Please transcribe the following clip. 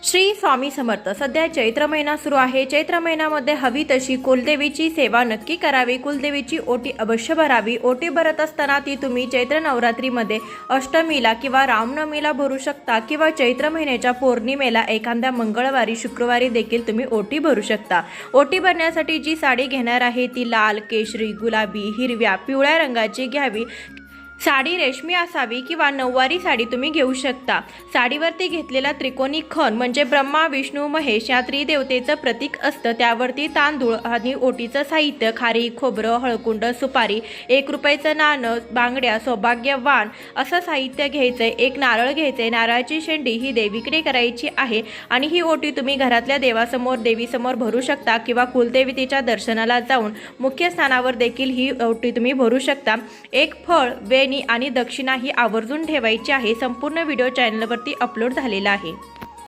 श्री स्वामी समर्थ। सध्या चैत्र महिना सुरू आहे। चैत्र महिन्यामध्ये हवी तशी कुलदेवीची सेवा नक्की करावी। कुलदेवीची ओटी अवश्य भरावी। ओटी भरत असताना ती तुम्ही चैत्र नवरात्रीमध्ये अष्टमीला किंवा रामनवमीला भरू शकता किंवा चैत्र महिन्याच्या पौर्णिमेला एखाद्या मंगळवारी शुक्रवारी देखील तुम्ही ओटी भरू शकता। ओटी भरण्यासाठी जी साडी घेणार आहे ती लाल, केशरी, गुलाबी, हिरव्या, पिवळ्या रंगाची घ्यावी। साडी रेशमी असावी किंवा नऊवारी साडी तुम्ही घेऊ शकता। साडीवरती घेतलेला त्रिकोणी खण म्हणजे ब्रह्मा, विष्णू, महेश या त्रिदेवतेचं प्रतीक असतं। त्यावरती तांदूळ आणि ओटीचं साहित्य खारी, खोबरं, हळकुंड, सुपारी, 1 रुपयाचं नाणं, बांगड्या, सौभाग्यवान असं साहित्य घ्यायचंय। एक नारळ घ्यायचंय। नारळाची शेंडी ही देवीकडे करायची आहे आणि ही ओटी तुम्ही घरातल्या देवासमोर, देवीसमोर भरू शकता किंवा कुलदेवतेच्या दर्शनाला जाऊन मुख्य स्थानावर देखील ही ओटी तुम्ही भरू शकता। एक फळ, वेणी आणि दक्षिणा ही आवर्जून ठेवायची आहे। संपूर्ण व्हिडिओ चॅनलवरती अपलोड झालेला आहे।